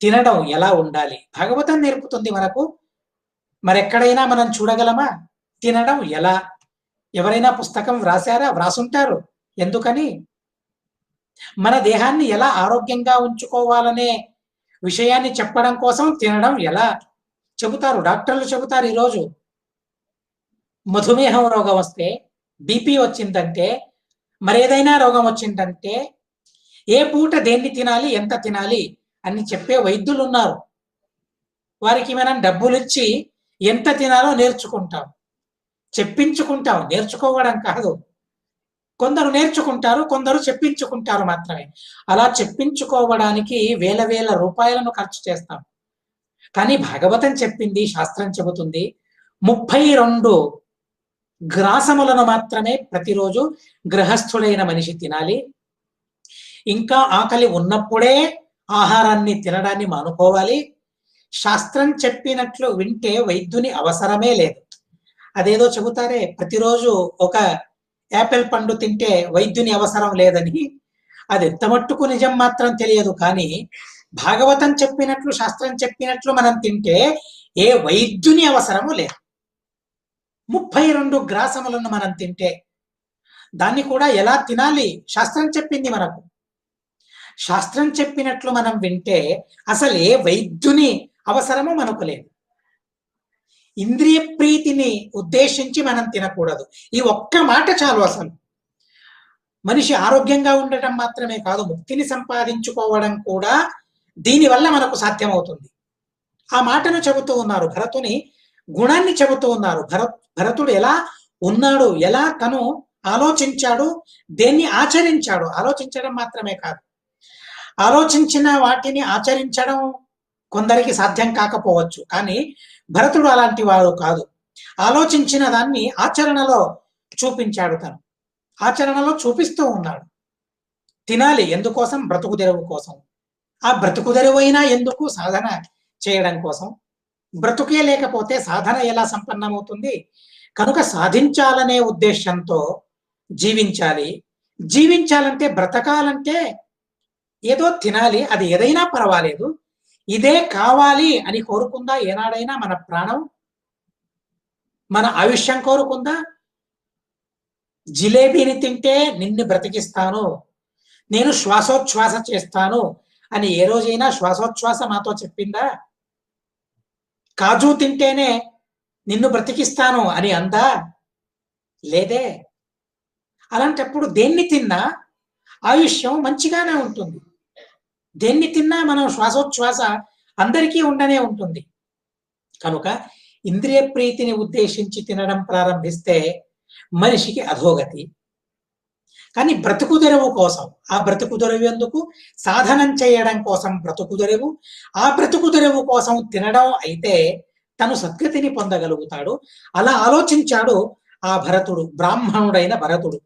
తినడం ఎలా ఉండాలి భాగవతం నేర్పుతుంది మనకు. మరెక్కడైనా మనం చూడగలమా? తినడం ఎలా? ఎవరైనా పుస్తకం వ్రాసారా? వ్రాసుంటారు. ఎందుకని? మన దేహాన్ని ఎలా ఆరోగ్యంగా ఉంచుకోవాలనే విషయాన్ని చెప్పడం కోసం తినడం ఎలా చెబుతారు. డాక్టర్లు చెబుతారు. ఈరోజు మధుమేహం రోగం వస్తే, బీపీ వచ్చిందంటే, మరేదైనా రోగం వచ్చిందంటే ఏ పూట దేన్ని తినాలి, ఎంత తినాలి అని చెప్పే వైద్యులు ఉన్నారు. వారికి మనం డబ్బులిచ్చి ఎంత తినాలో నేర్చుకుంటాం, చెప్పించుకుంటాం. నేర్చుకోవడం కాదు. కొందరు నేర్చుకుంటారు, కొందరు చెప్పించుకుంటారు మాత్రమే. అలా చెప్పించుకోవడానికి వేల వేల రూపాయలను ఖర్చు చేస్తాం. కానీ భాగవతం చెప్పింది, శాస్త్రం చెబుతుంది 32 గ్రాసములను మాత్రమే ప్రతిరోజు గృహస్థుడైన మనిషి తినాలి. ఇంకా ఆకలి ఉన్నప్పుడే ఆహారాన్ని తినడాన్ని మానుకోవాలి. శాస్త్రం చెప్పినట్లు వింటే వైద్యుని అవసరమే లేదు. అదేదో చెబుతారే, ప్రతిరోజు ఒక యాపిల్ పండు తింటే వైద్యుని అవసరం లేదని. అది ఎంత మట్టుకు నిజం మాత్రం తెలియదు. కానీ భాగవతం చెప్పినట్లు, శాస్త్రం చెప్పినట్లు మనం తింటే ఏ వైద్యుని అవసరము లేదు. 32 గ్రాసములను మనం తింటే దాన్ని కూడా ఎలా తినాలి శాస్త్రం చెప్పింది మనకు. శాస్త్రం చెప్పినట్లు మనం వింటే అసలు ఏ వైద్యుని అవసరము మనకు లేదు. ఇంద్రియ ప్రీతిని ఉద్దేశించి మనం తినకూడదు. ఈ ఒక్క మాట చాలు. అసలు మనిషి ఆరోగ్యంగా ఉండటం మాత్రమే కాదు, ముక్తిని సంపాదించుకోవడం కూడా దీనివల్ల మనకు సాధ్యమవుతుంది. ఆ మాటను చెబుతూ ఉన్నారు. భరతుని గుణాన్ని చెబుతూ ఉన్నారు. భరతుడు ఎలా ఉన్నాడు, ఎలా తను ఆలోచించాడు, దేన్ని ఆచరించాడు. ఆలోచించడం మాత్రమే కాదు, ఆలోచించిన వాటిని ఆచరించడం కొందరికి సాధ్యం కాకపోవచ్చు. కానీ భరతుడు అలాంటి వాడు కాదు. ఆలోచించిన దాన్ని ఆచరణలో చూపించాడు. తను ఆచరణలో చూపిస్తూ ఉన్నాడు. తినాలి ఎందుకోసం? బ్రతుకు తెరువు కోసం. ఆ బ్రతుకు తెరువైనా ఎందుకు? సాధన చేయడం కోసం. బ్రతుకే లేకపోతే సాధన ఎలా సంపన్నమవుతుంది? కనుక సాధించాలనే ఉద్దేశంతో జీవించాలి. జీవించాలంటే, బ్రతకాలంటే ఏదో తినాలి. అది ఏదైనా పర్వాలేదు. ఇదే కావాలి అని కోరుకుందా ఏనాడైనా మన ప్రాణం? మన ఆయుష్యం కోరుకుందా? జిలేబీని తింటే నిన్ను బ్రతికిస్తాను, నేను శ్వాసోచ్ఛ్వాస చేస్తాను అని ఏ రోజైనా శ్వాసోచ్ఛ్వాస మాతో చెప్పిందా? కాజు తింటేనే నిన్ను బ్రతికిస్తాను అని అందా? లేదే. అలాంటప్పుడు దేన్ని తిన్నా ఆయుష్యం మంచిగానే ఉంటుంది. దేన్ని తిన్నా మనం శ్వాసోచ్ఛ్వాస అందరికీ ఉండనే ఉంటుంది. కనుక ఇంద్రియ ప్రీతిని ఉద్దేశించి తినడం ప్రారంభిస్తే మనిషికి అధోగతి. కానీ బ్రతుకు తెరువు కోసం, ఆ బ్రతుకు తెరువు ఎందుకు? సాధనం చేయడం కోసం బ్రతుకు తెరువు. ఆ బ్రతుకు తెరువు కోసం తినడం అయితే తను సద్గతిని పొందగలుగుతాడు. అలా ఆలోచించాడు ఆ భరతుడు, బ్రాహ్మణుడైన భరతుడు.